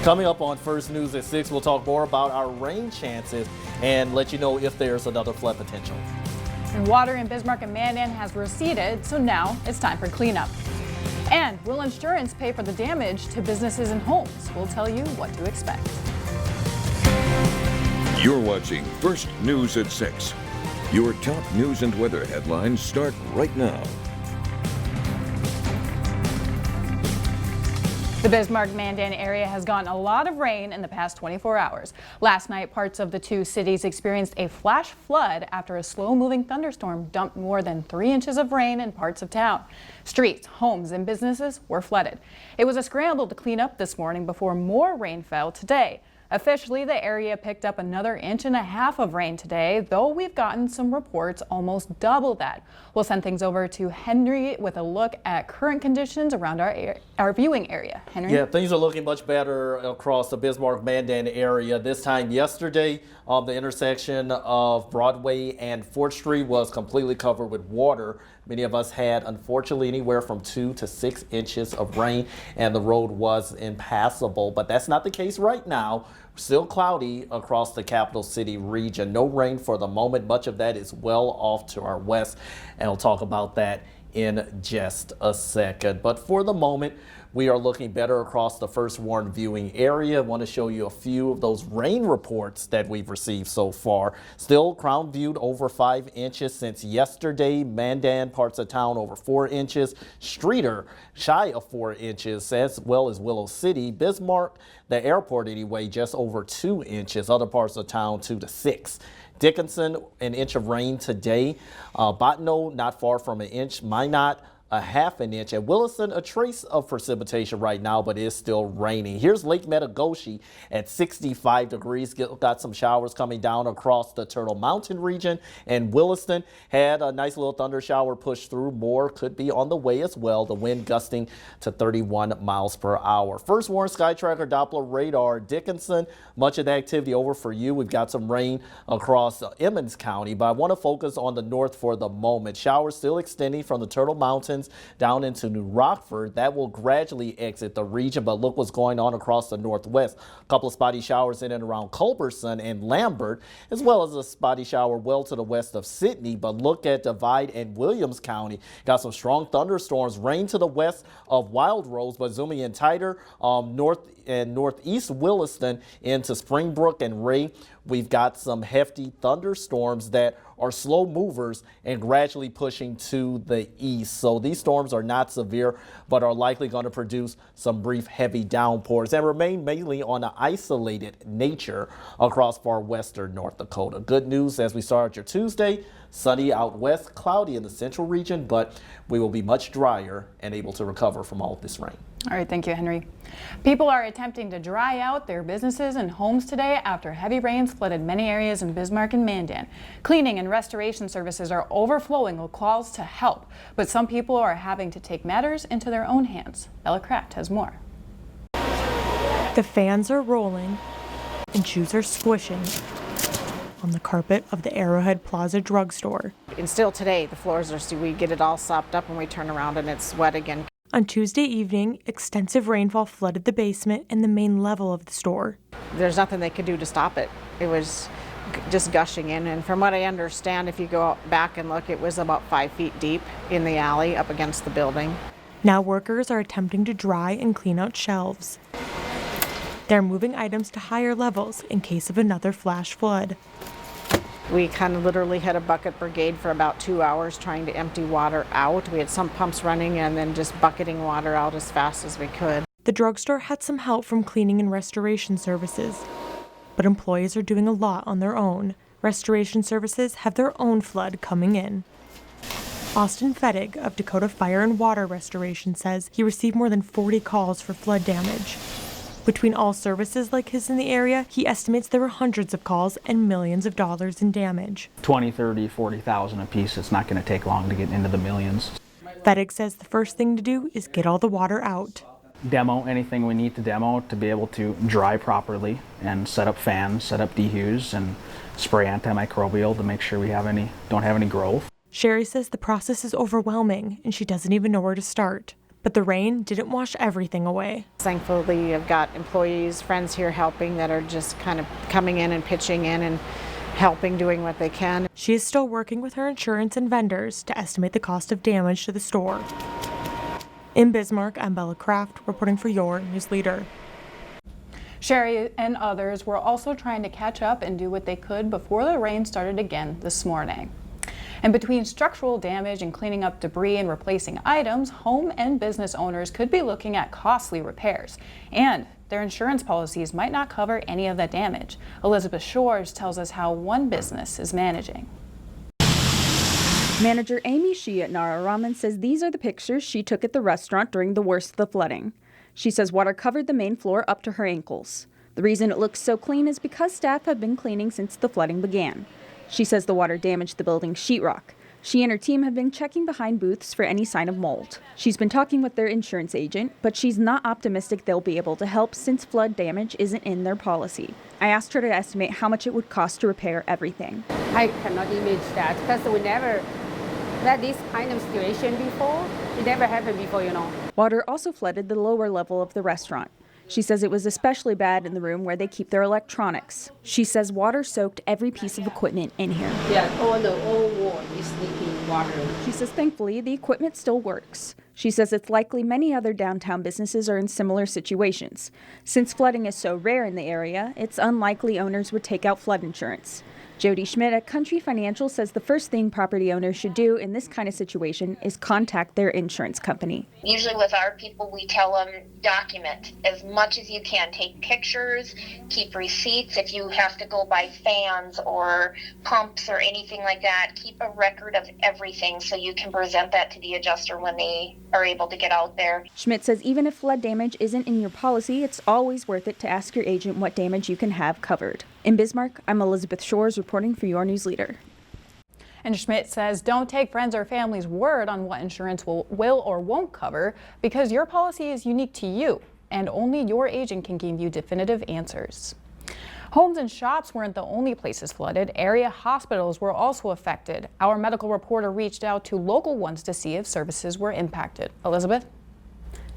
Coming up on First News at 6, we'll talk more about our rain chances and let you know if there's another flood potential. And water in Bismarck and Mandan has receded, so now it's time for cleanup. And will insurance pay for the damage to businesses and homes? We'll tell you what to expect. You're watching First News at 6. Your top news and weather headlines start right now. The Bismarck-Mandan area has gotten a lot of rain in the past 24 hours. Last night, parts of the two cities experienced a flash flood after a slow-moving thunderstorm dumped more than 3 inches of rain in parts of town. Streets, homes, and businesses were flooded. It was a scramble to clean up this morning before more rain fell today. Officially, the area picked up another 1.5 inches of rain today, though we've gotten some reports almost double that. We'll send things over to Henry with a look at current conditions around our viewing area. Henry? Yeah, things are looking much better across the Bismarck-Mandan area. This time yesterday, the intersection of Broadway and 4th Street was completely covered with water. Many of us had, unfortunately, anywhere from 2 to 6 inches of rain, and the road was impassable. But that's not the case right now. Still cloudy across the capital city region. No rain for the moment. Much of that is well off to our west, and we'll talk about that in just a second. But for the moment, we are looking better across the first warn viewing area. I want to show you a few of those rain reports that we've received so far. Still crown viewed over 5 inches since yesterday. Mandan, parts of town over 4 inches. Streeter shy of 4 inches, as well as Willow City. Bismarck, the airport anyway, just over 2 inches. Other parts of town 2 to 6. Dickinson, 1 inch of rain today. Bottineau, not far from 1 inch. Minot, 1/2 inch. At Williston, a trace of precipitation right now, but it's still raining. Here's Lake Metagoshi at 65 degrees. Got some showers coming down across the Turtle Mountain region. And Williston had a nice little thunder shower push through. More could be on the way as well. The wind gusting to 31 miles per hour. First warn Sky Tracker Doppler radar. Dickinson, much of the activity over for you. We've got some rain across Emmons County, but I want to focus on the north for the moment. Showers still extending from the Turtle Mountains down into New Rockford. That will gradually exit the region, but look what's going on across the northwest. A couple of spotty showers in and around Culberson and Lambert, as well as a spotty shower well to the west of Sidney. But look at Divide and Williams County. Got some strong thunderstorms, rain to the west of Wild Rose, but zooming in tighter north and northeast Williston into Springbrook and Ray. We've got some hefty thunderstorms that are slow movers and gradually pushing to the east. So these storms are not severe, but are likely going to produce some brief heavy downpours and remain mainly on an isolated nature across far western North Dakota. Good news as we start your Tuesday. Sunny out west, cloudy in the central region, but we will be much drier and able to recover from all of this rain. All right, thank you, Henry. People are attempting to dry out their businesses and homes today after heavy rains flooded many areas in Bismarck and Mandan. Cleaning and restoration services are overflowing with calls to help, but some people are having to take matters into their own hands. Ella Kraft has more. The fans are rolling and shoes are squishing on the carpet of the Arrowhead Plaza drugstore. And still today, the floors are, we get it all sopped up and we turn around and it's wet again. On Tuesday evening, extensive rainfall flooded the basement and the main level of the store. There's nothing they could do to stop it. It was just gushing in, and from what I understand, if you go back and look, it was about 5 feet deep in the alley up against the building. Now workers are attempting to dry and clean out shelves. They're moving items to higher levels in case of another flash flood. We kind of literally had a bucket brigade for about 2 hours trying to empty water out. We had some pumps running and then just bucketing water out as fast as we could. The drugstore had some help from cleaning and restoration services, but employees are doing a lot on their own. Restoration services have their own flood coming in. Austin Fettig of Dakota Fire and Water Restoration says he received more than 40 calls for flood damage. Between all services like his in the area, he estimates there were hundreds of calls and millions of dollars in damage. 20, 30, 40,000 a piece. It's not going to take long to get into the millions. Fettig says the first thing to do is get all the water out. Demo anything we need to demo to be able to dry properly and set up fans, set up dehues, and spray antimicrobial to make sure we don't have any growth. Sherry says the process is overwhelming and she doesn't even know where to start. But the rain didn't wash everything away. Thankfully, I've got employees, friends here helping that are just kind of coming in and pitching in and helping, doing what they can. She is still working with her insurance and vendors to estimate the cost of damage to the store. In Bismarck, I'm Bella Kraft, reporting for your News Leader. Sherry and others were also trying to catch up and do what they could before the rain started again this morning. And between structural damage and cleaning up debris and replacing items, home and business owners could be looking at costly repairs. And their insurance policies might not cover any of that damage. Elizabeth Shores tells us how one business is managing. Manager Amy Shi at Nara Ramen says these are the pictures she took at the restaurant during the worst of the flooding. She says water covered the main floor up to her ankles. The reason it looks so clean is because staff have been cleaning since the flooding began. She says the water damaged the building's sheetrock. She and her team have been checking behind booths for any sign of mold. She's been talking with their insurance agent, but she's not optimistic they'll be able to help since flood damage isn't in their policy. I asked her to estimate how much it would cost to repair everything. I cannot imagine that because we never had this kind of situation before. It never happened before, you know. Water also flooded the lower level of the restaurant. She says it was especially bad in the room where they keep their electronics. She says water soaked every piece of equipment in here. Yeah, all the old wall is leaking water. She says thankfully the equipment still works. She says it's likely many other downtown businesses are in similar situations. Since flooding is so rare in the area, it's unlikely owners would take out flood insurance. Jody Schmidt at Country Financial says the first thing property owners should do in this kind of situation is contact their insurance company. Usually with our people, we tell them document as much as you can. Take pictures, keep receipts. If you have to go buy fans or pumps or anything like that, keep a record of everything so you can present that to the adjuster when they are able to get out there. Schmidt says even if flood damage isn't in your policy, it's always worth it to ask your agent what damage you can have covered. In Bismarck, I'm Elizabeth Shores reporting for your News Leader. And Schmidt says don't take friends or family's word on what insurance will or won't cover because your policy is unique to you and only your agent can give you definitive answers. Homes and shops weren't the only places flooded. Area hospitals were also affected. Our medical reporter reached out to local ones to see if services were impacted. Elizabeth?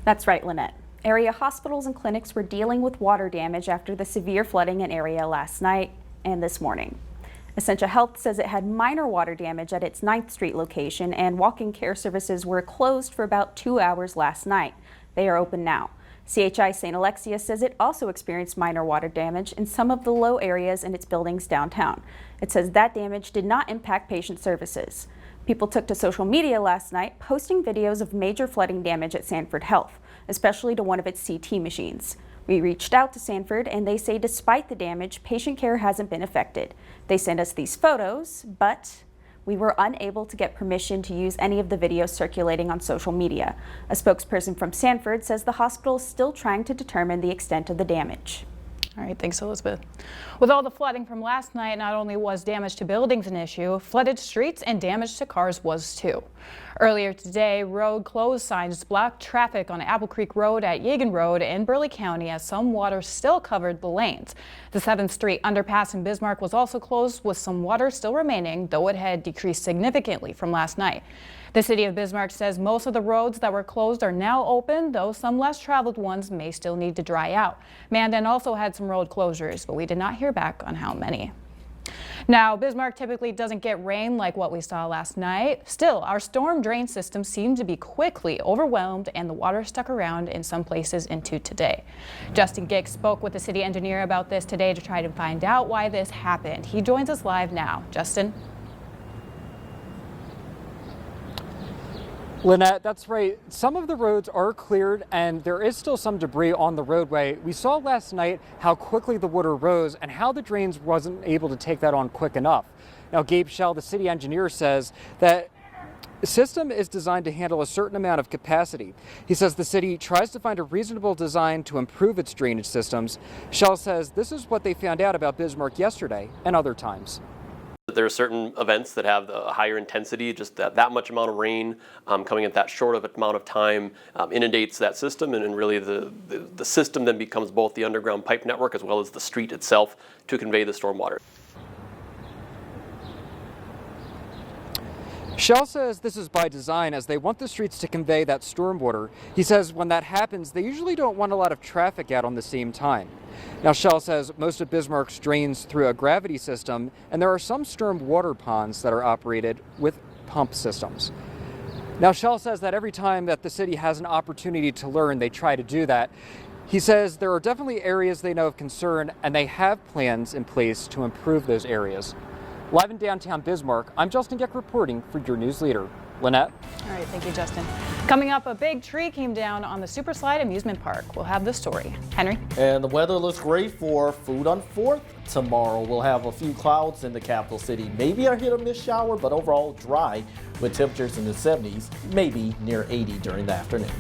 That's right, Lynette. Area hospitals and clinics were dealing with water damage after the severe flooding in area last night and this morning. Essentia Health says it had minor water damage at its 9th Street location and walk-in care services were closed for about 2 hours last night. They are open now. CHI St. Alexia says it also experienced minor water damage in some of the low areas in its buildings downtown. It says that damage did not impact patient services. People took to social media last night posting videos of major flooding damage at Sanford Health, especially to one of its CT machines. We reached out to Sanford and they say despite the damage, patient care hasn't been affected. They sent us these photos, but we were unable to get permission to use any of the videos circulating on social media. A spokesperson from Sanford says the hospital is still trying to determine the extent of the damage. All right, thanks, Elizabeth. With all the flooding from last night, not only was damage to buildings an issue, flooded streets and damage to cars was too. Earlier today, road closed signs blocked traffic on Apple Creek Road at Yegan Road in Burleigh County as some water still covered the lanes. The 7th Street underpass in Bismarck was also closed with some water still remaining, though it had decreased significantly from last night. The city of Bismarck says most of the roads that were closed are now open, though some less traveled ones may still need to dry out. Mandan also had some road closures, but we did not hear back on how many. Now, Bismarck typically doesn't get rain like what we saw last night. Still, our storm drain system seemed to be quickly overwhelmed and the water stuck around in some places into today. Justin Gick spoke with the city engineer about this today to try to find out why this happened. He joins us live now. Justin? Lynette, that's right. Some of the roads are cleared and there is still some debris on the roadway. We saw last night how quickly the water rose and how the drains wasn't able to take that on quick enough. Now, Gabe Schell, the city engineer, says that the system is designed to handle a certain amount of capacity. He says the city tries to find a reasonable design to improve its drainage systems. Schell says this is what they found out about Bismarck yesterday and other times. There are certain events that have the higher intensity, just that much amount of rain coming at that short of amount of time inundates that system, and really the system then becomes both the underground pipe network as well as the street itself to convey the stormwater. Shell says this is by design as they want the streets to convey that stormwater. He says when that happens, they usually don't want a lot of traffic out on the same time. Now, Shell says most of Bismarck's drains through a gravity system, and there are some storm water ponds that are operated with pump systems. Now, Shell says that every time that the city has an opportunity to learn, they try to do that. He says there are definitely areas they know of concern, and they have plans in place to improve those areas. Live in downtown Bismarck, I'm Justin Geck reporting for your news leader. Lynette? All right, thank you, Justin. Coming up, a big tree came down on the Super Slide amusement park. We'll have the story. Henry? And the weather looks great for Food on 4th tomorrow. We'll have a few clouds in the capital city. Maybe a hit or miss shower, but overall dry with temperatures in the 70s, maybe near 80 during the afternoon.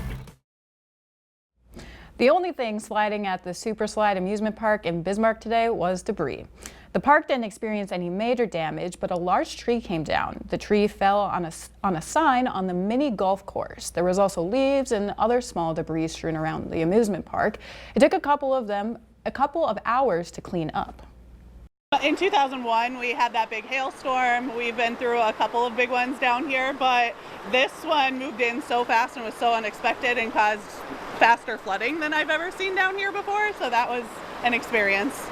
The only thing sliding at the Super Slide amusement park in Bismarck today was debris. The park didn't experience any major damage, but a large tree came down. The tree fell on a sign on the mini golf course. There was also leaves and other small debris strewn around the amusement park. It took a couple of hours to clean up. In 2001, we had that big hailstorm. We've been through a couple of big ones down here, but this one moved in so fast and was so unexpected and caused faster flooding than I've ever seen down here before, so that was an experience.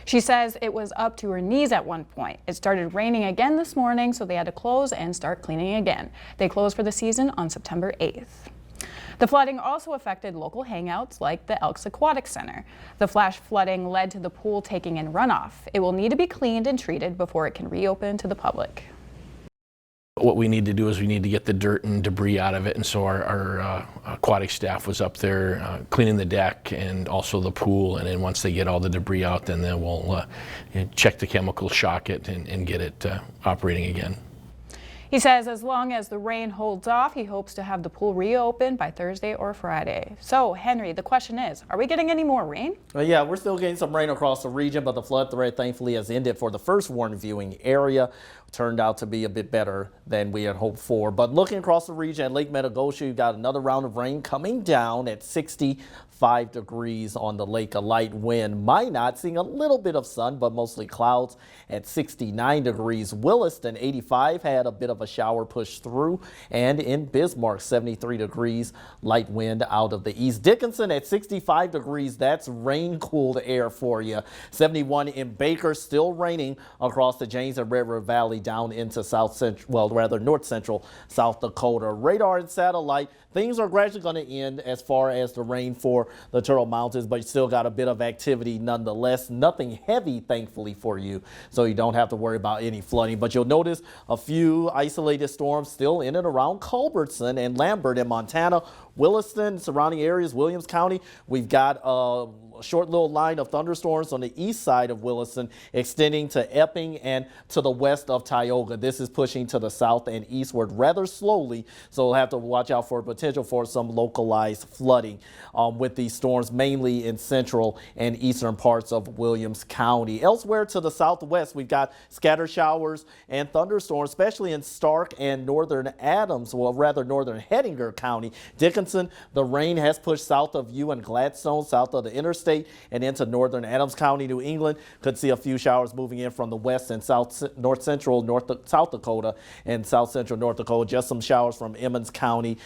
She says it was up to her knees at one point. It started raining again this morning, so they had to close and start cleaning again. They closed for the season on September 8th. The flooding also affected local hangouts like the Elks Aquatic Center. The flash flooding led to the pool taking in runoff. It will need to be cleaned and treated before it can reopen to the public. What we need to do is we need to get the dirt and debris out of it, and so our aquatic staff was up there cleaning the deck and also the pool, and then once they get all the debris out, then we'll check the chemical, shock it, and get it operating again. He says as long as the rain holds off, he hopes to have the pool reopened by Thursday or Friday. So, Henry, the question is, are we getting any more rain? Yeah, we're still getting some rain across the region, but the flood threat thankfully has ended for the first warned viewing area. Turned out to be a bit better than we had hoped for. But looking across the region at Lake Metigosha, you've got another round of rain coming down at 65 degrees on the lake. A light wind, Minot seeing a little bit of sun, but mostly clouds at 69 degrees. Williston, 85, had a bit of a shower push through. And in Bismarck, 73 degrees, light wind out of the east. Dickinson at 65 degrees, that's rain-cooled air for you. 71 in Baker, still raining across the James and River Valley down into north central South Dakota. Radar and satellite, things are gradually going to end as far as the rain for the Turtle Mountains, but you still got a bit of activity nonetheless. Nothing heavy, thankfully, for you, so you don't have to worry about any flooding. But you'll notice a few isolated storms still in and around Culbertson and Lambert in Montana. Williston, surrounding areas, Williams County, we've got a short little line of thunderstorms on the east side of Williston extending to Epping and to the west of Tioga. This is pushing to the south and eastward rather slowly, so we'll have to watch out for potential for some localized flooding with these storms, mainly in central and eastern parts of Williams County. Elsewhere to the southwest, we've got scattered showers and thunderstorms, especially in Stark and northern Adams, well, rather northern Hettinger County. Dickinson, the rain has pushed south of you and Gladstone, south of the interstate, and into northern Adams County, New England. Could see a few showers moving in from the west and south South Dakota and south central North Dakota. Just some showers from Emmons County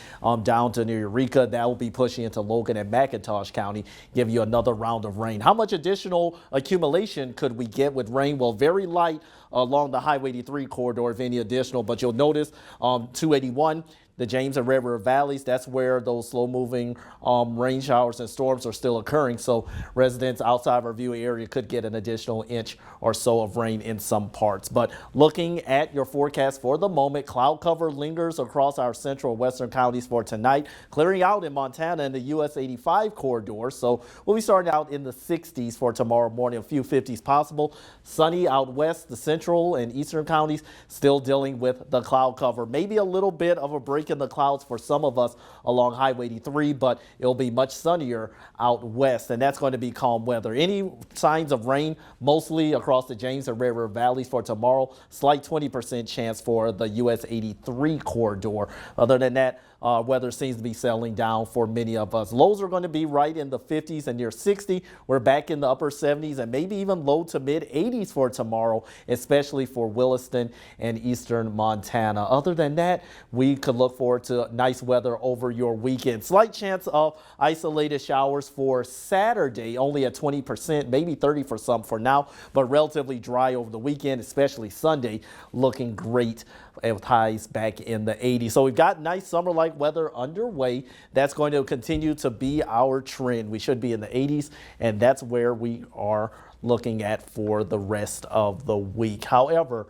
down to near Eureka. That will be pushing into Logan and McIntosh County, give you another round of rain. How much additional accumulation could we get with rain? Well, very light along the Highway 83 corridor, if any additional, but you'll notice 281, the James and River Valleys, that's where those slow-moving rain showers and storms are still occurring. So residents outside of our viewing area could get an additional inch or so of rain in some parts. But looking at your forecast for the moment, cloud cover lingers across our central and western counties for tonight, clearing out in Montana and the US 85 corridor. So we'll be starting out in the 60s for tomorrow morning, a few 50s possible. Sunny out west, the central and eastern counties still dealing with the cloud cover. Maybe a little bit of a break work in the clouds for some of us along Highway 83, but it'll be much sunnier out west, and that's going to be calm weather. Any signs of rain mostly across the James and Red River valleys for tomorrow. Slight 20% chance for the US 83 corridor. Other than that, weather seems to be settling down for many of us. Lows are going to be right in the 50s and near 60. We're back in the upper 70s and maybe even low to mid 80s for tomorrow, especially for Williston and eastern Montana. Other than that, we could look forward to nice weather over your weekend. Slight chance of isolated showers for Saturday, only at 20%, maybe 30 for some for now, but relatively dry over the weekend, especially Sunday, looking great with highs back in the 80s. So we've got nice summer-like weather underway. That's going to continue to be our trend. We should be in the 80s, and that's where we are looking at for the rest of the week. However,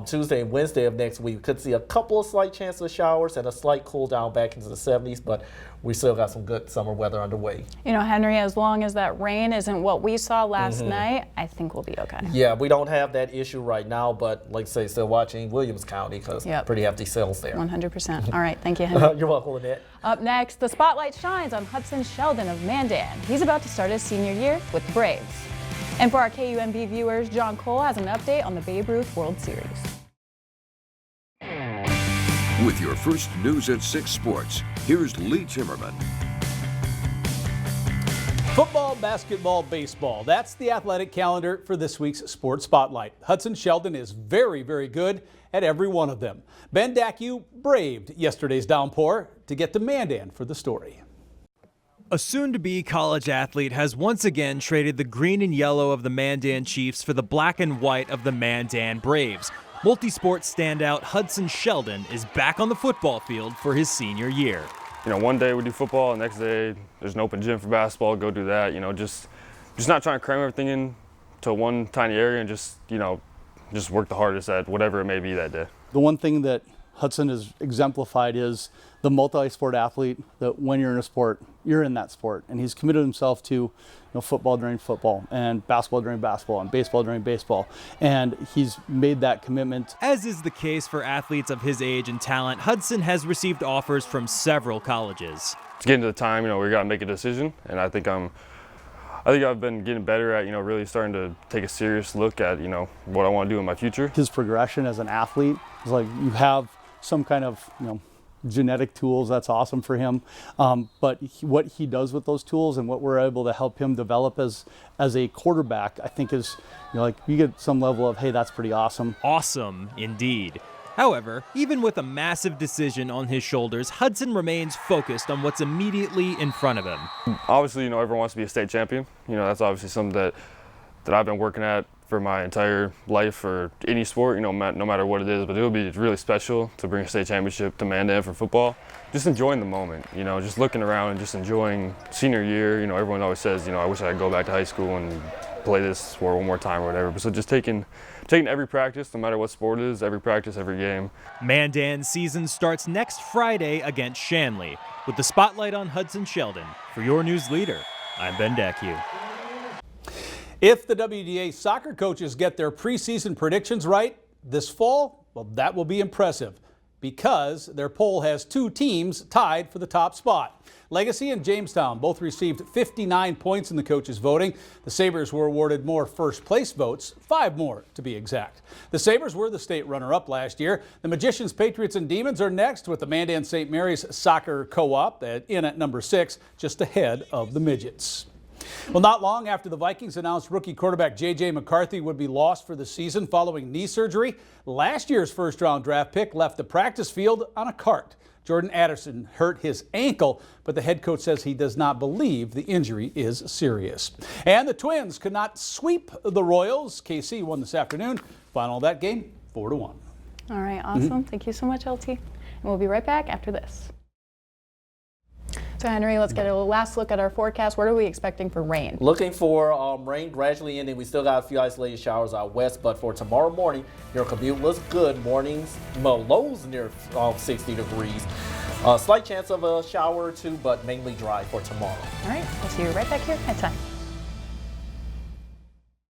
Tuesday and Wednesday of next week, we could see a couple of slight chances of showers and a slight cool down back into the 70s, but we still got some good summer weather underway. You know, Henry, as long as that rain isn't what we saw last night, I think we'll be okay. Yeah, we don't have that issue right now, but like I say, still watching Williams County because pretty hefty sales there. 100%. All right, thank you, Henry. You're welcome, Lynette. Up next, the spotlight shines on Hudson Sheldon of Mandan. He's about to start his senior year with the Braves. And for our KUMB viewers, John Cole has an update on the Babe Ruth World Series. With your first News at 6 Sports, here's Lee Timmerman. Football, basketball, baseball. That's the athletic calendar for this week's Sports Spotlight. Hudson Sheldon is very, very good at every one of them. Ben Dacu braved yesterday's downpour to get to Mandan for the story. A soon-to-be college athlete has once again traded the green and yellow of the Mandan Chiefs for the black and white of the Mandan Braves. Multi-sport standout Hudson Sheldon is back on the football field for his senior year. You know, one day we do football, the next day there's an open gym for basketball, go do that. You know, just not trying to cram everything in to one tiny area and just work the hardest at whatever it may be that day. The one thing that Hudson has exemplified is the multi-sport athlete, that when you're in a sport, you're in that sport. And he's committed himself to football during football and basketball during basketball and baseball during baseball. And he's made that commitment. As is the case for athletes of his age and talent, Hudson has received offers from several colleges. It's getting to the time, we got to make a decision. And I think I've been getting better at, really starting to take a serious look at, what I want to do in my future. His progression as an athlete is like, you have some kind of, genetic tools. That's awesome for him. But what he does with those tools and what we're able to help him develop as a quarterback, I think is, you get some level of, hey, that's pretty awesome. Awesome, indeed. However, even with a massive decision on his shoulders, Hudson remains focused on what's immediately in front of him. Obviously, everyone wants to be a state champion. That's obviously something that I've been working at for my entire life for any sport, no matter what it is. But it would be really special to bring a state championship to Mandan for football. Just enjoying the moment, just looking around and just enjoying senior year. Everyone always says, I wish I could go back to high school and play this sport one more time or whatever. But so just taking every practice, no matter what sport it is, every practice, every game. Mandan's season starts next Friday against Shanley. With the spotlight on Hudson Sheldon, for your news leader, I'm Ben Dacu. If the WDA soccer coaches get their preseason predictions right this fall, well, that will be impressive because their poll has two teams tied for the top spot. Legacy and Jamestown both received 59 points in the coaches' voting. The Sabres were awarded more first place votes, 5 more to be exact. The Sabres were the state runner-up last year. The Magicians, Patriots, and Demons are next with the Mandan St. Mary's Soccer Co-op in at number 6, just ahead of the Midgets. Well, not long after the Vikings announced rookie quarterback J.J. McCarthy would be lost for the season following knee surgery, last year's first-round draft pick left the practice field on a cart. Jordan Addison hurt his ankle, but the head coach says he does not believe the injury is serious. And the Twins could not sweep the Royals. KC won this afternoon. Final of that game, 4-1. All right, awesome. Thank you so much, LT. And we'll be right back after this. So Henry, let's get a last look at our forecast. What are we expecting for rain? Looking for rain gradually ending. We still got a few isolated showers out west, but for tomorrow morning, your commute looks good. Mornings, lows near 60 degrees. Slight chance of a shower or two, but mainly dry for tomorrow. All right, we'll see you right back here at 10.